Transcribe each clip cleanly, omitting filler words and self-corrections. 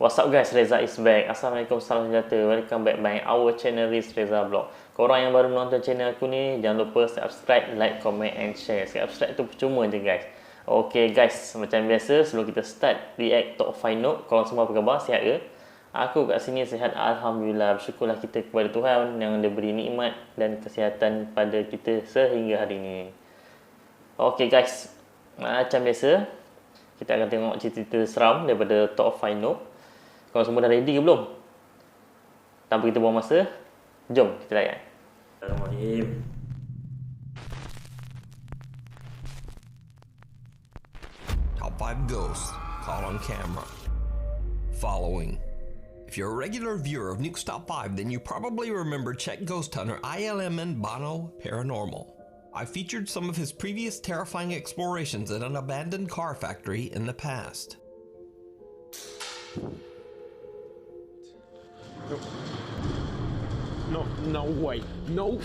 What's up guys, Reza is back. Assalamualaikum, salam sejahtera. Welcome back by our channel Reza Vlog. Korang yang baru menonton channel aku ni, jangan lupa subscribe, like, comment and share. Subscribe tu percuma je guys. Okay guys, macam biasa sebelum kita start react top 5 note, korang semua apa khabar? Sihat ke? Aku kat sini sihat, Alhamdulillah. Bersyukurlah kita kepada Tuhan yang dia beri nikmat dan kesihatan pada kita sehingga hari ini. Okay guys, macam biasa kita akan tengok cerita seram daripada top 5 note. Korang semua dah ready ke belum? Tanpa kita buang masa, jom kita layan. Bismillahirrahmanirrahim. Top 5 ghosts caught on camera. Following. If you're a regular viewer of Nuke's Top 5, then you probably remember Czech ghost hunter ILM and Bono Paranormal. I featured some of his previous terrifying explorations at an abandoned car factory in the past. No way. No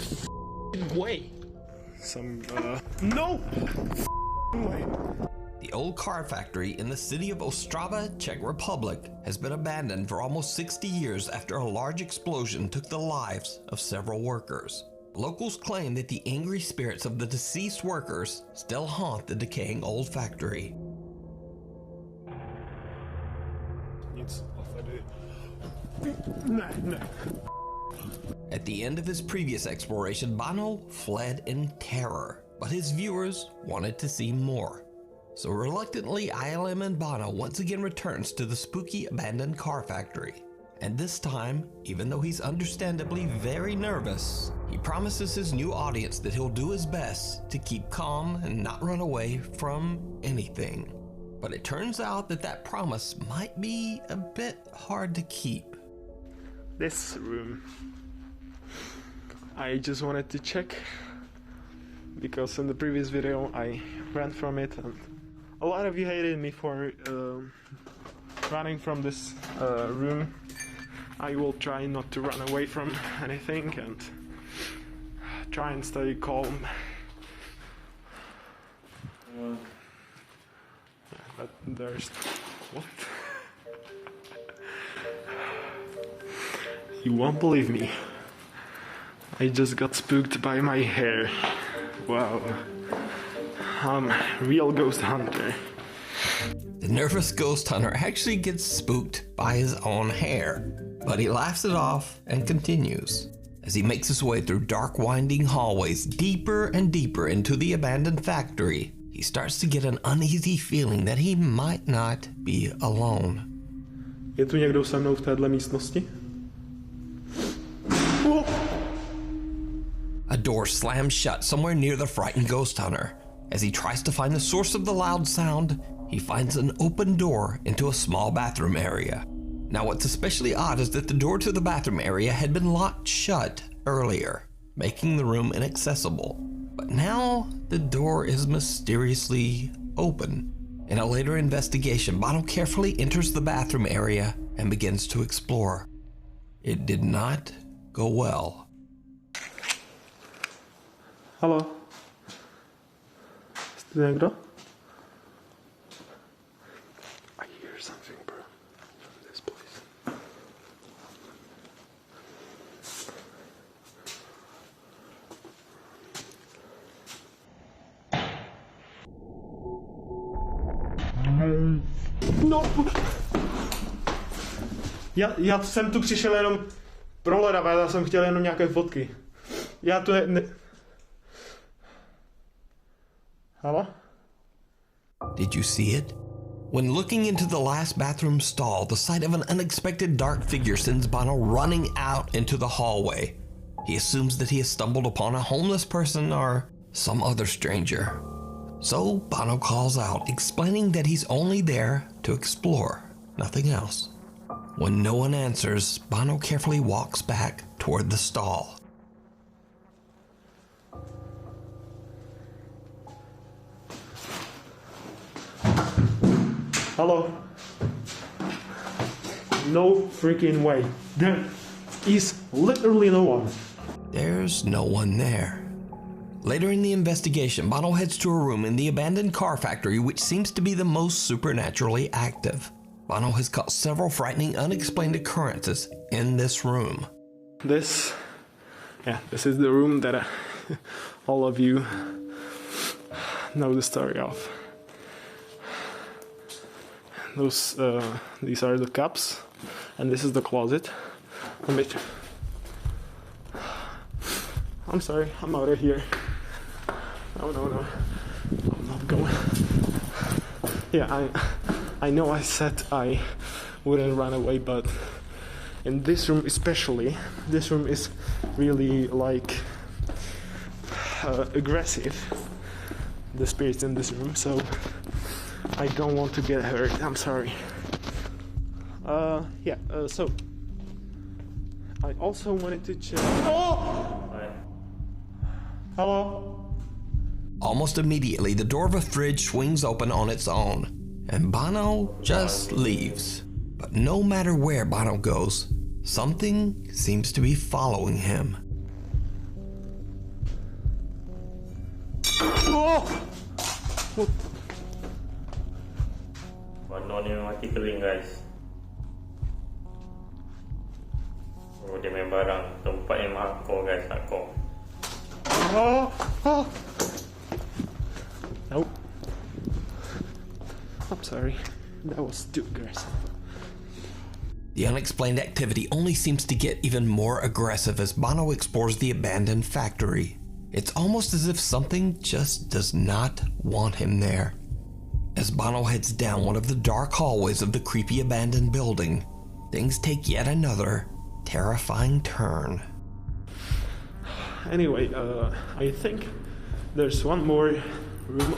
way. No way. The old car factory in the city of Ostrava, Czech Republic, has been abandoned for almost 60 years after a large explosion took the lives of several workers. Locals claim that the angry spirits of the deceased workers still haunt the decaying old factory. At the end of his previous exploration, Bono fled in terror, but his viewers wanted to see more. So reluctantly, ILM and Bono once again returns to the spooky abandoned car factory. And this time, even though he's understandably very nervous, he promises his new audience that he'll do his best to keep calm and not run away from anything. But it turns out that that promise might be a bit hard to keep. This room, I just wanted to check because in the previous video I ran from it and a lot of you hated me for running from this room. I will try not to run away from anything and try and stay calm. But there's... what? You won't believe me. I just got spooked by my hair. Wow. I'm a real ghost hunter. The nervous ghost hunter actually gets spooked by his own hair, but he laughs it off and continues. As he makes his way through dark winding hallways deeper and deeper into the abandoned factory, he starts to get an uneasy feeling that he might not be alone. Je tu někdo se mnou v téhle místnosti? A door slams shut somewhere near the frightened ghost hunter. As he tries to find the source of the loud sound, he finds an open door into a small bathroom area. Now what's especially odd is that the door to the bathroom area had been locked shut earlier, making the room inaccessible. But now the door is mysteriously open. In a later investigation, Bono carefully enters the bathroom area and begins to explore. It did not go well. Halo? Jste někdo? I hear something, bro, from this place. No! Já jsem tu přišel jenom prohledat, já jsem chtěl jenom nějaké fotky. Já tu ne... Hello? Did you see it? When looking into the last bathroom stall, the sight of an unexpected dark figure sends Bono running out into the hallway. He assumes that he has stumbled upon a homeless person or some other stranger. So Bono calls out, explaining that he's only there to explore, nothing else. When no one answers, Bono carefully walks back toward the stall. Hello? No freaking way. There is literally no one. There's no one there. Later in the investigation, Bono heads to a room in the abandoned car factory which seems to be the most supernaturally active. Bono has caught several frightening unexplained occurrences in this room. This is the room that all of you know the story of. These are the cups, and this is the closet. I'm sorry, I'm out of here. No, I'm not going. Yeah, I know I said I wouldn't run away, but in this room especially, this room is really like aggressive, the spirits in this room, so I don't want to get hurt. I'm sorry. So I also wanted to check. Oh! Hello? Almost immediately, the door of a fridge swings open on its own, and Bono just leaves. But no matter where Bono goes, something seems to be following him. Oh! What? Bono ni mati kering guys. Oh, dia main barang. Tempat yang hardcore guys, hardcore. Oh! Nope. I'm sorry. That was too aggressive. The unexplained activity only seems to get even more aggressive as Bono explores the abandoned factory. It's almost as if something just does not want him there. As Bono heads down one of the dark hallways of the creepy abandoned building, things take yet another terrifying turn. Anyway, I think there's one more room.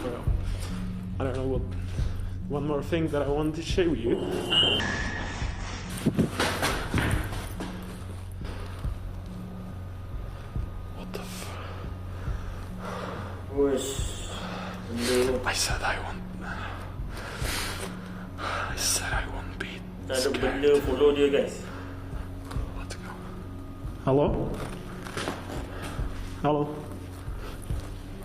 I don't know what. One more thing that I wanted to show you. What the I said I won't be scared. Benda follow dia guys. Let's go. Hello? Hello?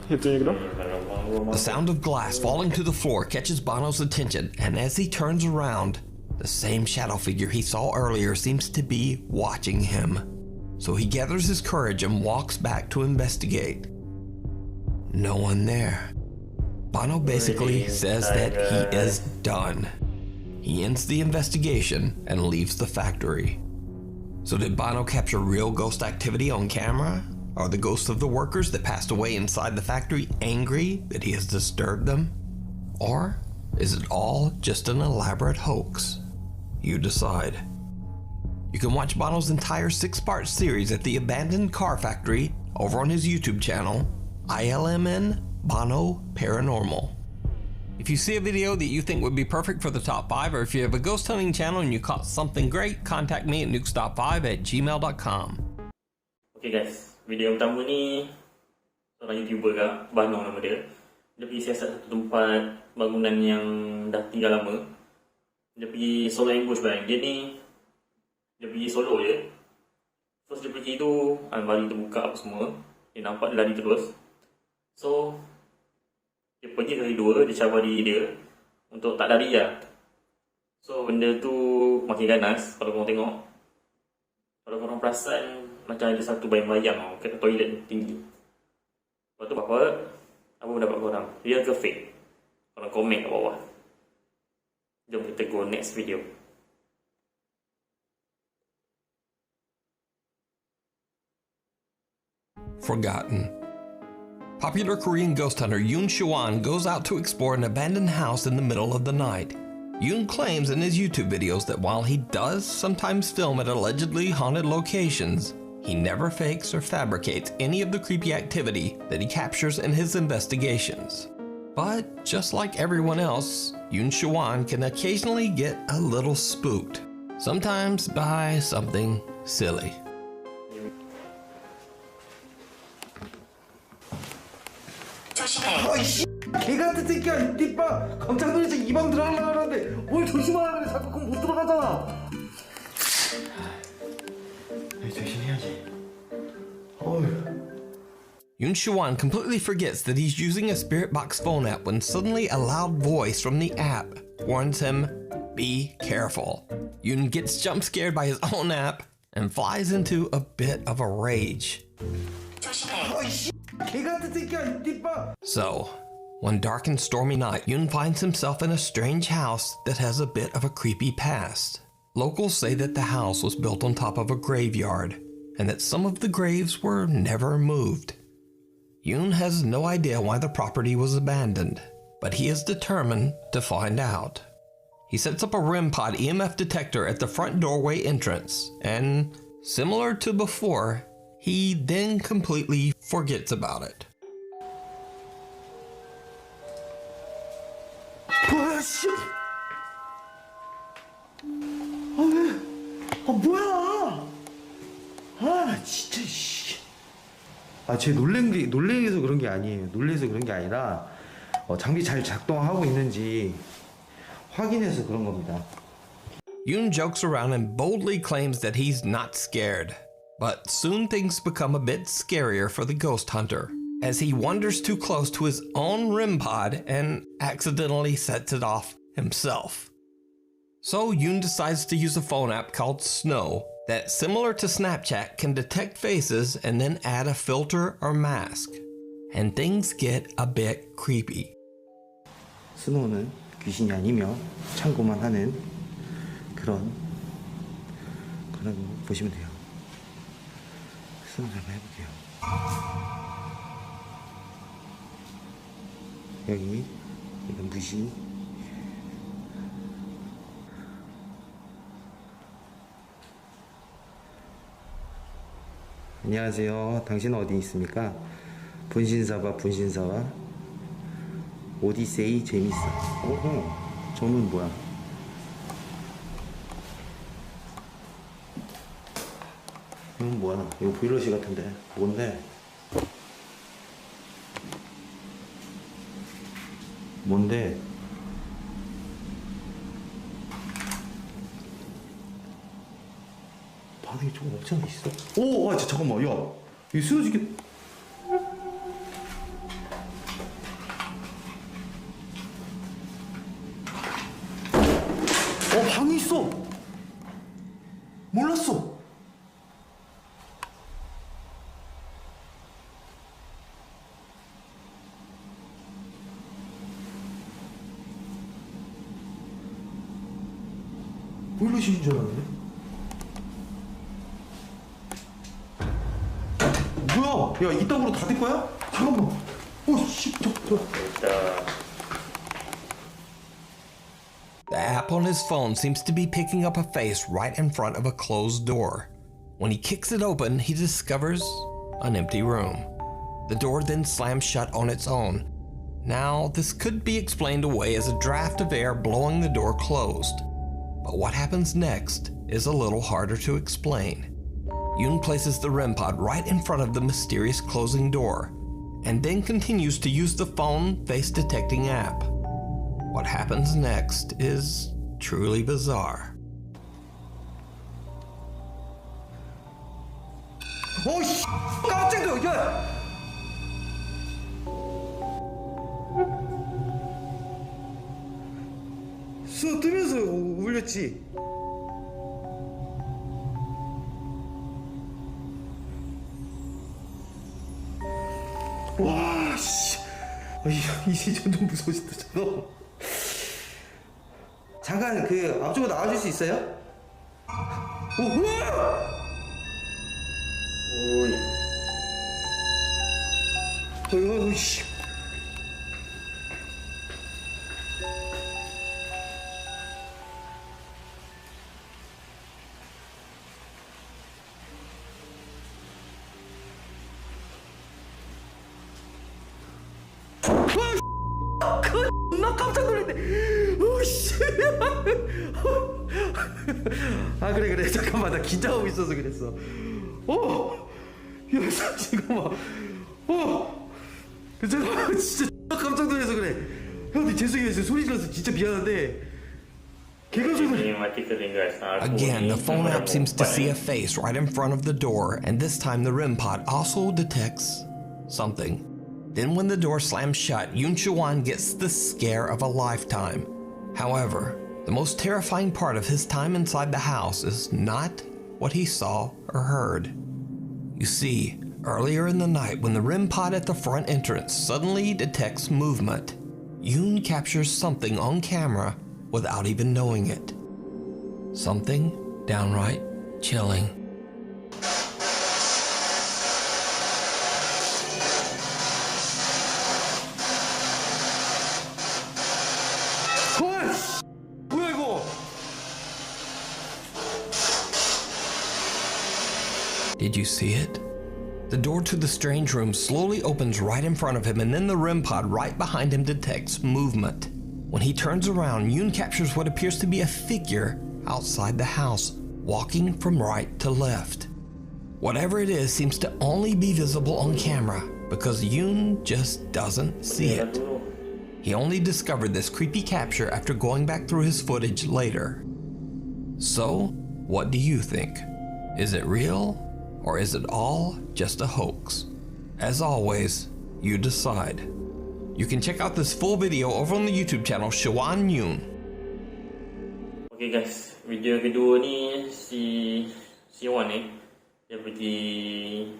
The sound of glass falling to the floor catches Bono's attention, and as he turns around, the same shadow figure he saw earlier seems to be watching him. So he gathers his courage and walks back to investigate. No one there. Bono basically says that he is done. He ends the investigation and leaves the factory. So did Bono capture real ghost activity on camera? Are the ghosts of the workers that passed away inside the factory angry that he has disturbed them? Or is it all just an elaborate hoax? You decide. You can watch Bono's entire 6-part series at the abandoned car factory over on his YouTube channel, ILMN Bono Paranormal. If you see a video that you think would be perfect for the top 5, or if you have a ghost hunting channel and you caught something great, contact me at nukestop5@gmail.com. Okay guys, video pertama ni seorang YouTuber ke, Bono nama dia. Dia pergi siasat satu tempat bangunan yang dah tinggal lama. Dia pergi solo ambush bang. Dia pergi solo je. Terus dia pergi tu, almari terbuka apa semua. Dia nampak dia lari terus. So dia pergi kali 2, dia cabar diri dia untuk tak lari lah. So benda tu makin ganas kalau korang tengok. Kalau korang perasan macam ada satu bayang-bayang kat toilet tinggi. Lepas tu apa pendapat korang? Real ke fake? Korang komen kat bawah. Jom kita go next video. Forgotten. Popular Korean ghost hunter Yoon Shuan goes out to explore an abandoned house in the middle of the night. Yoon claims in his YouTube videos that while he does sometimes film at allegedly haunted locations, he never fakes or fabricates any of the creepy activity that he captures in his investigations. But just like everyone else, Yoon Shuan can occasionally get a little spooked, sometimes by something silly. 개 같은 새끼야, 이띠빠 깜짝 놀라서 이 방 들어가려고 하는데 뭘 조심하라 그래. 자꾸 그럼 못 들어가잖아. 조심해야지. Yoon Shuan completely forgets that he's using a Spirit Box phone app when suddenly a loud voice from the app warns him, Be careful. Yoon gets jump scared by his own app and flies into a bit of a rage. So, one dark and stormy night, Yoon finds himself in a strange house that has a bit of a creepy past. Locals say that the house was built on top of a graveyard, and that some of the graves were never moved. Yoon has no idea why the property was abandoned, but he is determined to find out. He sets up a REM pod EMF detector at the front doorway entrance, and similar to before, he then completely forgets about it. 뭐야 씨. 아 왜? 아 뭐야? 아 진짜 씨. 아 쟤 놀래서 그런 게 아니에요. 놀래서 그런 게 아니라 장비 잘 작동하고 있는지 확인해서 그런 겁니다. Yoon jokes around and boldly claims that he's not scared. But soon things become a bit scarier for the ghost hunter, as he wanders too close to his own REM pod and accidentally sets it off himself. So Yoon decides to use a phone app called Snow that, similar to Snapchat, can detect faces and then add a filter or mask. And things get a bit creepy. 스노우는 귀신이 아니며 참고만 하는 그런 거 보시면 돼요. 스노우 한번 해볼게요. 여기 이건 무시. 안녕하세요. 당신은 어디 있습니까? 분신사와 오디세이 재밌어. 오호, 저는 뭐야? 이건 뭐야? 이거 보일러실 같은데 뭔데? 뭔데? 반응이 조금 없지 않아 있어? 오, 아, 잠깐만, 야, 이거 쓰러지게. 방이 있어. 몰랐어. 보일러실인 줄 알았네. 뭐야? 야, 이따구로 다 될 거야? 잠깐만. 오, 씨, The app on his phone seems to be picking up a face right in front of a closed door. When he kicks it open, he discovers an empty room. The door then slams shut on its own. Now, this could be explained away as a draft of air blowing the door closed. But what happens next is a little harder to explain. Yoon places the REM pod right in front of the mysterious closing door, and then continues to use the phone face detecting app. What happens next is truly bizarre. 오, 씨, 깜짝이야, 야! 스노우 뜨면서 울렸지? 와, 씨. 이제 점점 무서워진다, 저거. 잠깐, 앞쪽으로 나와줄 수 있어요? 오, 우와! 어이, 씨. 나 깜짝 놀랐네. 오씨. 아 그래 잠깐만 나 긴장하고 있어서 그랬어. 야 잠깐만. 잠깐만 진짜 깜짝 놀라서 그래. 형 죄송해요 소리 질러서 진짜 미안한데. Again, the phone app seems to see a face right in front of the door, and this time the REM pod also detects something. Then when the door slams shut, Yoon Soo-won gets the scare of a lifetime. However, The most terrifying part of his time inside the house is not what he saw or heard. You see, earlier in the night when the REM pod at the front entrance suddenly detects movement, Yoon captures something on camera without even knowing it. Something downright chilling. 뭐야 이거? Did you see it? The door to the strange room slowly opens right in front of him, and then the REM pod right behind him detects movement. When he turns around, Yoon captures what appears to be a figure outside the house, walking from right to left. Whatever it is seems to only be visible on camera because Yoon just doesn't see it. He only discovered this creepy capture after going back through his footage later. So, what do you think? Is it real, or is it all just a hoax? As always, you decide. You can check out this full video over on the YouTube channel Shawan Yoon. Okay guys, video kedua ni si Wan ni dia pergi,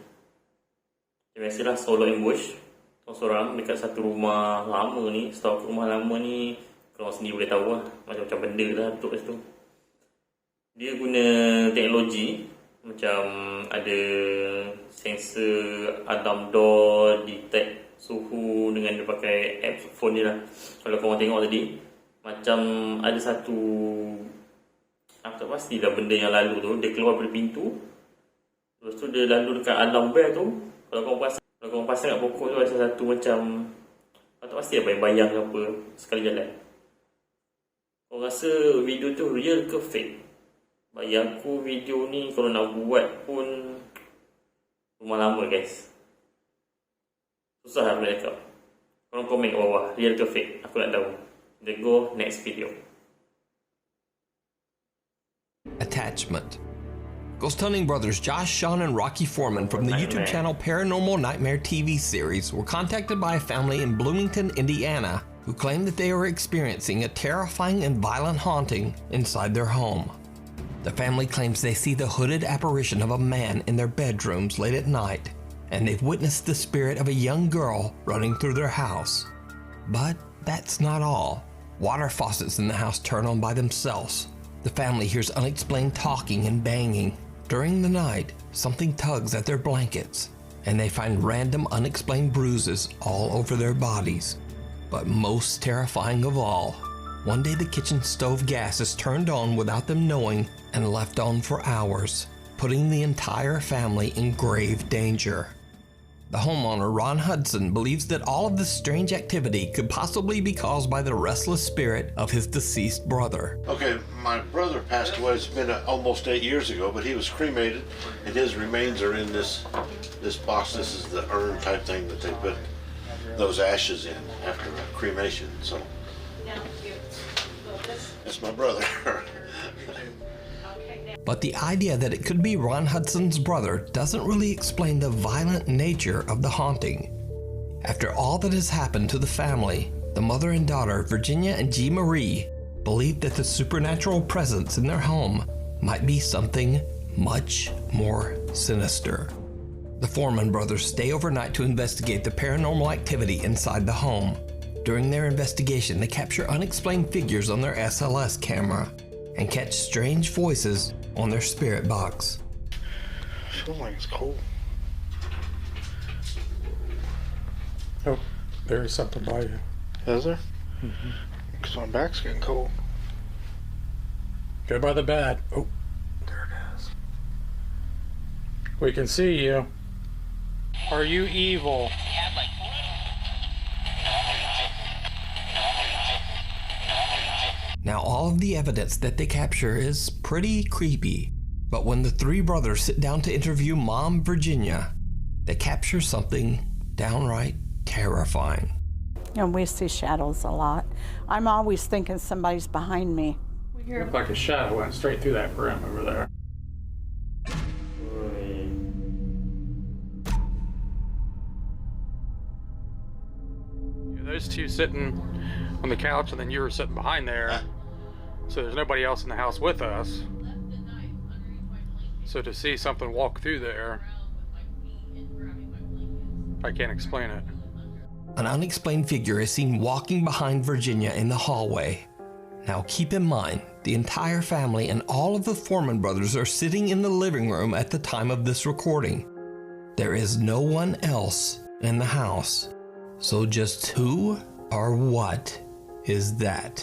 dia biasalah solo ambush seorang dekat satu rumah lama ni. Setahu aku rumah lama ni korang sendiri boleh tahu lah, macam-macam benda lah duduk kat situ. Dia guna teknologi macam ada sensor alarm door, detect suhu dengan dia pakai apps phone dia lah. Kalau korang tengok tadi, macam ada satu, aku tak pastilah benda yang lalu tu, dia keluar dari pintu, lepas tu dia lalu dekat alarm bell tu. Kalau korang pasang kat pokok tu ada satu macam, aku tak pasti apa bayang ke apa sekali jalan. Korang rasa video tu real ke fake? Bagi aku video ni kalau nak buat pun rumah lama guys, susah lah boleh cakap. Korang komen kat bawah, real ke fake, aku nak tahu. Let's go next video. Attachment. Ghost hunting brothers Josh, Sean, and Rocky Foreman from the YouTube channel Paranormal Nightmare TV series were contacted by a family in Bloomington, Indiana, who claimed that they were experiencing a terrifying and violent haunting inside their home. The family claims they see the hooded apparition of a man in their bedrooms late at night, and they've witnessed the spirit of a young girl running through their house. But that's not all. Water faucets in the house turn on by themselves. The family hears unexplained talking and banging. During the night, something tugs at their blankets, and they find random unexplained bruises all over their bodies. But most terrifying of all, one day the kitchen stove gas is turned on without them knowing and left on for hours, putting the entire family in grave danger. The homeowner, Ron Hudson, believes that all of this strange activity could possibly be caused by the restless spirit of his deceased brother. Okay, my brother passed away. It's been almost 8 years ago, but he was cremated, and his remains are in this box. This is the urn type thing that they put those ashes in after cremation. So that's my brother. But the idea that it could be Ron Hudson's brother doesn't really explain the violent nature of the haunting. After all that has happened to the family, the mother and daughter, Virginia and G. Marie, believe that the supernatural presence in their home might be something much more sinister. The Foreman brothers stay overnight to investigate the paranormal activity inside the home. During their investigation, they capture unexplained figures on their SLS camera and catch strange voices on their spirit box. I feel like it's cold. Oh, there is something by you. Is there? Mm-hmm. Because my back's getting cold. Go by the bed. Oh, there it is. We can see you. Are you evil? Now, all of the evidence that they capture is pretty creepy, but when the three brothers sit down to interview Mom Virginia, they capture something downright terrifying. And we see shadows a lot. I'm always thinking somebody's behind me. It looked like a shadow went straight through that room over there. Those two sitting on the couch, and then you were sitting behind there. So there's nobody else in the house with us. So to see something walk through there, I can't explain it. An unexplained figure is seen walking behind Virginia in the hallway. Now keep in mind, the entire family and all of the Foreman brothers are sitting in the living room at the time of this recording. There is no one else in the house. So just who or what is that?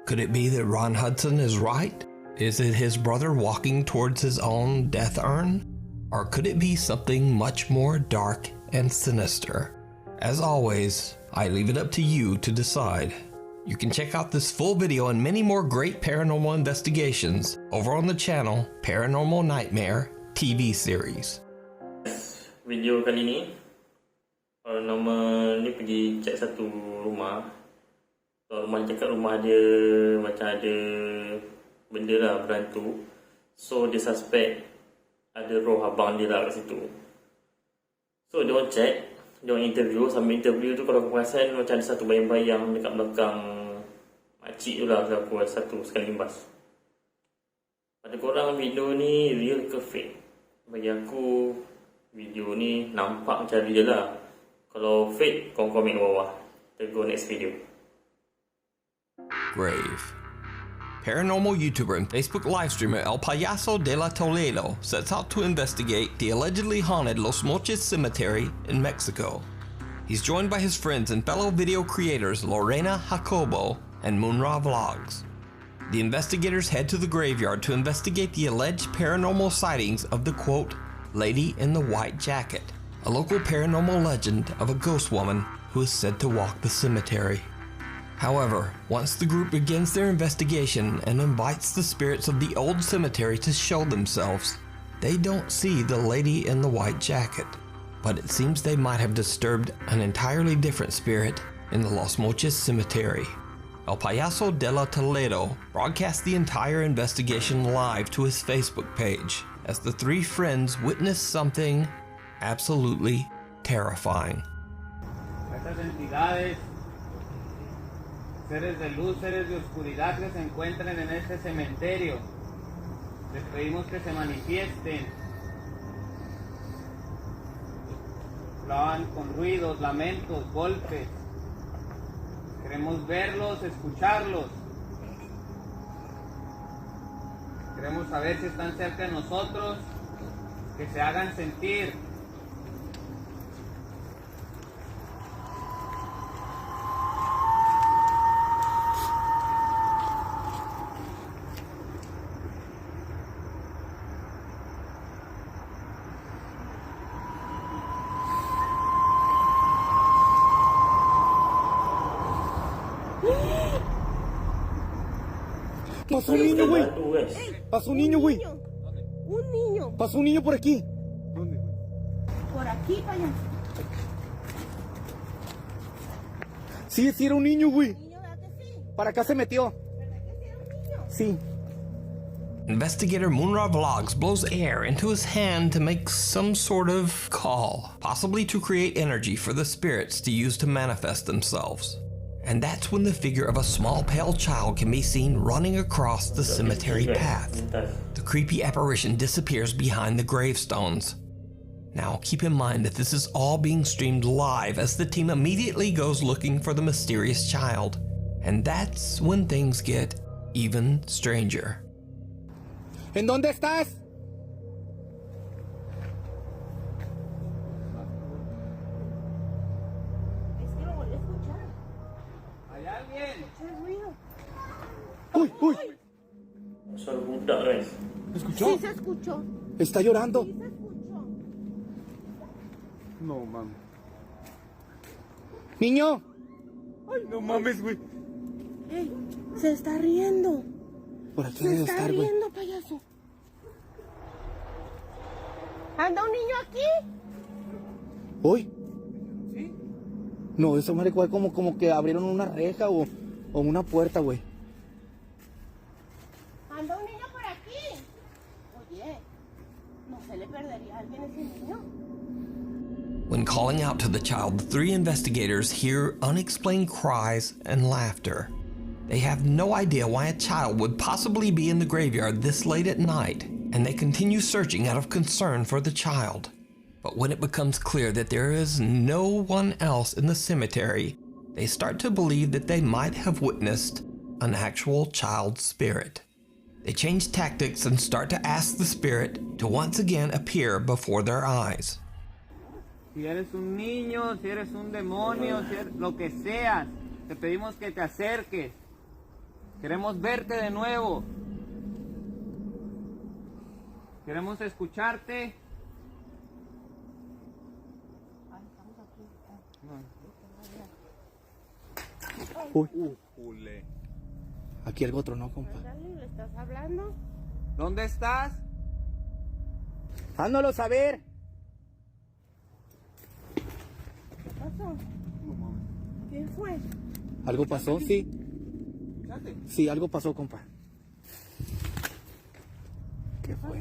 Could it be that Ron Hudson is right? Is it his brother walking towards his own death urn? Or could it be something much more dark and sinister? As always, I leave it up to you to decide. You can check out this full video and many more great paranormal investigations over on the channel Paranormal Nightmare TV series. Video kali ni, nama ni pergi cek satu rumah. Rumah dia cakap rumah dia macam ada benda lah, berhantu. So dia suspect ada roh abang dia lah kat situ. So dia orang cek, dia orang interview. Sambil interview tu kalau aku perasan macam ada satu bayang-bayang dekat belakang makcik tu lah, aku rasa satu sekali limbas. Pada korang video ni real ke fake? Bagi aku video ni nampak macam real lah. Kalau fake, korang komen kat bawah. Kita go next video. Grave. Paranormal YouTuber and Facebook live streamer El Payaso de la Toledo sets out to investigate the allegedly haunted Los Mochis Cemetery in Mexico. He's joined by his friends and fellow video creators Lorena Jacobo and Munra Vlogs. The investigators head to the graveyard to investigate the alleged paranormal sightings of the quote, Lady in the White Jacket, a local paranormal legend of a ghost woman who is said to walk the cemetery. However, once the group begins their investigation and invites the spirits of the old cemetery to show themselves, they don't see the lady in the white jacket, but it seems they might have disturbed an entirely different spirit in the Los Mochis Cemetery. El Payaso de la Toledo broadcast the entire investigation live to his Facebook page as the three friends witness something absolutely terrifying. Estas entidades, seres de luz, seres de oscuridad que se encuentran en este cementerio, les pedimos que se manifiesten. Hablaban con ruidos, lamentos, golpes. Queremos verlos, escucharlos. Queremos saber si están cerca de nosotros, que se hagan sentir. Pasó un niño, güey. Pasó un niño, güey. Un niño. Pasó un niño por aquí. ¿Dónde, güey? Por aquí, payaso. Sí, sí era un niño, güey. ¿Niño, verdad que sí? Para acá se metió. ¿Verdad que sí era un niño? Sí. Investigator Munra Vlogs blows air into his hand to make some sort of call, possibly to create energy for the spirits to use to manifest themselves. And that's when the figure of a small pale child can be seen running across the cemetery path. The creepy apparition disappears behind the gravestones. Now keep in mind that this is all being streamed live as the team immediately goes looking for the mysterious child. And that's when things get even stranger. ¿En dónde estás? Uy, uy. Suara budak guys. ¿Escuchó? Sí, se escuchó. Está llorando. Sí, se escuchó. No mames. Niño. Ay, no mames, güey. Ey, se está riendo. Por aquí Se debe está estar, güey. riendo, payaso. ¿Anda un niño aquí? ¿Hoy? ¿Sí? No, eso me recuerda como que abrieron una reja o una puerta, güey. ¿Anda un niño por aquí? Oye, ¿no se le perdería a alguien ese niño? When calling out to the child, the three investigators hear unexplained cries and laughter. They have no idea why a child would possibly be in the graveyard this late at night, and they continue searching out of concern for the child. But when it becomes clear that there is no one else in the cemetery, they start to believe that they might have witnessed an actual child spirit. They change tactics and start to ask the spirit to once again appear before their eyes. Si eres un niño, si eres un demonio, si eres lo que seas, te pedimos que te acerques. Queremos verte de nuevo. Queremos escucharte. Uy. Aquí algo tronó, compa. ¿Le estás hablando? ¿Dónde estás? Hándolo saber. ¿Qué pasó? ¿Quién fue? ¿Algo pasó? Sí. Sí, algo pasó, compa. ¿Qué fue?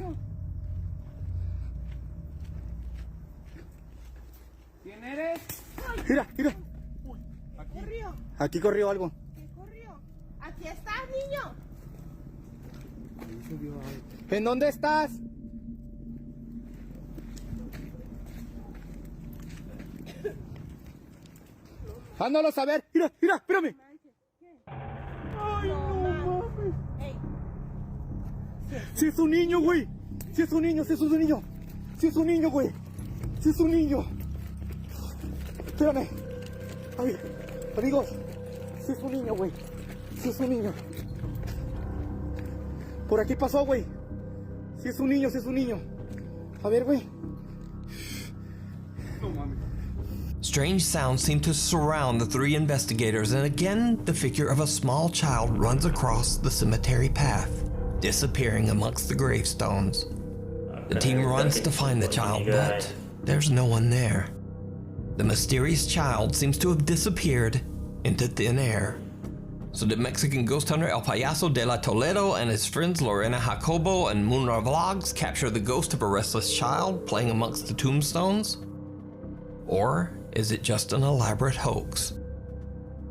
¿Quién eres? Mira, mira. Corrió. Aquí corrió algo. ¿Qué corrió? Aquí estás, niño. ¿En dónde estás? Hándolo saber. Mira, mira, espérame. Ay, no mames. Ey. Si es un niño, güey. Si es un niño, si es un niño. Si es un niño, güey. Si es un niño. Espérame. Ay, amigos. Si es un niño, güey. Si es un niño. Por aquí pasó, güey. Si es un niño, si es un niño. A ver, güey. No mames. Strange sounds seem to surround the three investigators, and again the figure of a small child runs across the cemetery path, disappearing amongst the gravestones. The team runs to find the child, but there's no one there. The mysterious child seems to have disappeared into thin air. So did Mexican ghost hunter El Payaso de la Toledo and his friends Lorena Jacobo and Moonra Vlogs capture the ghost of a restless child playing amongst the tombstones? Or is it just an elaborate hoax?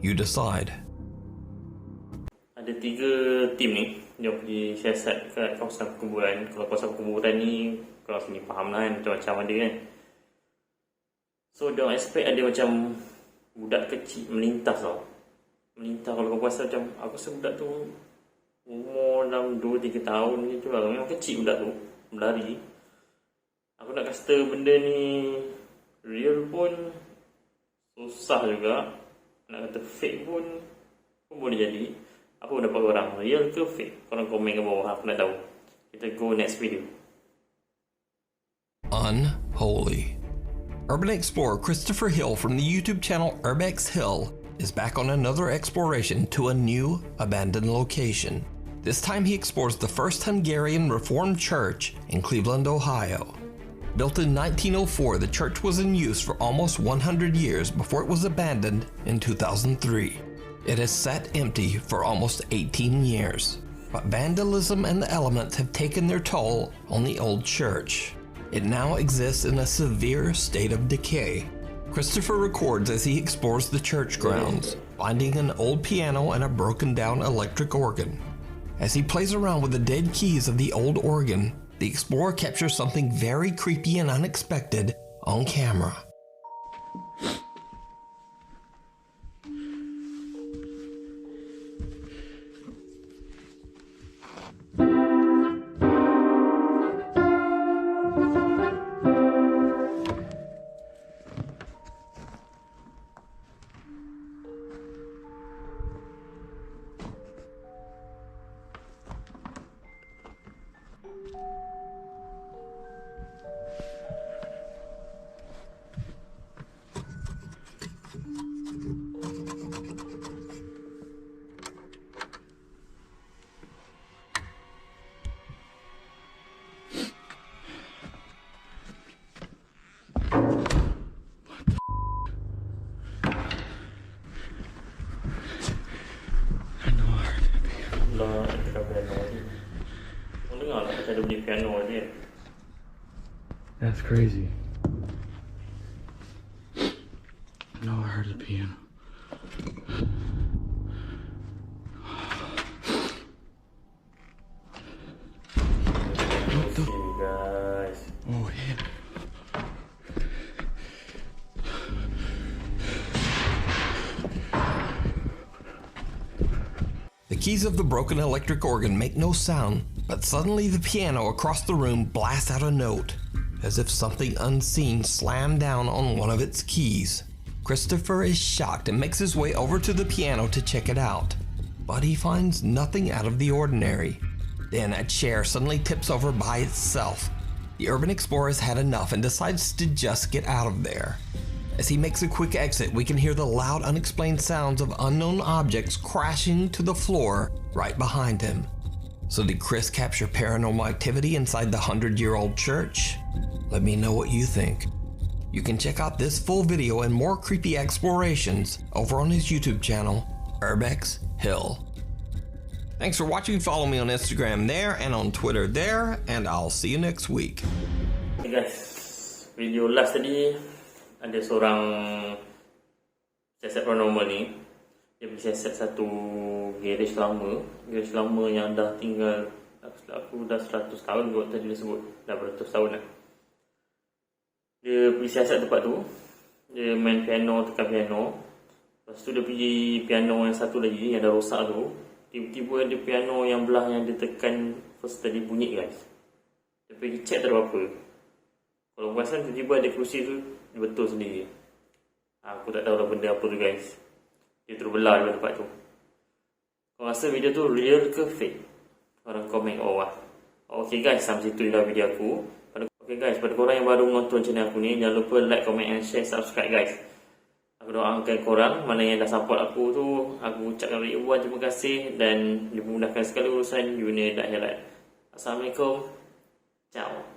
You decide. Ada 3 tim ni. Jom pergi siasat kat kawasan perkuburan. Kalau kawasan perkuburan ni, kalau sini faham lah kan, macam-macam ada kan. So, diorang expect ada macam budak kecil melintas tau. Melintas kalau kau rasa macam, aku rasa budak tu umur dalam 2-3 tahun macam tu lah. Memang kecil budak tu, berlari. Aku nak kata benda ni real pun susah juga. Nak kata fake pun boleh jadi. Apa pendapat korang? Real ke fake? Korang komen ke bawah, aku nak tahu. Kita go next video. Unholy. Urban explorer Christopher Hill from the YouTube channel Urbex Hill is back on another exploration to a new abandoned location. This time he explores the first Hungarian Reformed church in Cleveland, Ohio. Built in 1904, the church was in use for almost 100 years before it was abandoned in 2003. It has sat empty for almost 18 years, but vandalism and the elements have taken their toll on the old church. It now exists in a severe state of decay. Christopher records as he explores the church grounds, finding an old piano and a broken down electric organ. As he plays around with the dead keys of the old organ, the explorer captures something very creepy and unexpected on camera. That's crazy. I know I heard the piano. guys. Oh yeah. The keys of the broken electric organ make no sound, but suddenly the piano across the room blasts out a note, as if something unseen slammed down on one of its keys. Christopher is shocked and makes his way over to the piano to check it out, but he finds nothing out of the ordinary. Then a chair suddenly tips over by itself. The urban explorer has had enough and decides to just get out of there. As he makes a quick exit, we can hear the loud, unexplained sounds of unknown objects crashing to the floor right behind him. So did Chris capture paranormal activity inside the 100-year-old church? Let me know what you think. You can check out this full video and more creepy explorations over on his YouTube channel, Urbex Hill. Thanks for watching. Follow me on Instagram there and on Twitter there, and I'll see you next week. Okay guys, video last tadi ada seorang siasat paranormal ni. Dia bersiasat satu garage lama yang dah tinggal, aku dah 100 tahun kot tadi dia sebut, dah beratus tahun lah. Dia pergi siasat tempat tu, dia main piano, tekan piano. Lepas tu dia pergi piano yang satu lagi yang dah rosak tu. Tiba-tiba ada piano yang belah yang dia tekan first tadi bunyi guys. Dia pergi check tak ada apa-apa. Kalau perasan tiba-tiba ada kerusi tu dia betul sendiri. Aku tak tahu lah benda apa tu guys. Dia terbelah di tempat tu. Kau rasa video tu real ke fake? Korang komen kat bawah. Okay guys, sampai situ je video aku. Okay guys, pada korang yang baru menonton channel aku ni, jangan lupa like, comment and share, subscribe guys. Aku doakan korang, mana yang dah support aku tu, aku ucapkan ribuan terima kasih dan dimudahkan segala urusan dunia dan akhirat. Assalamualaikum. Ciao.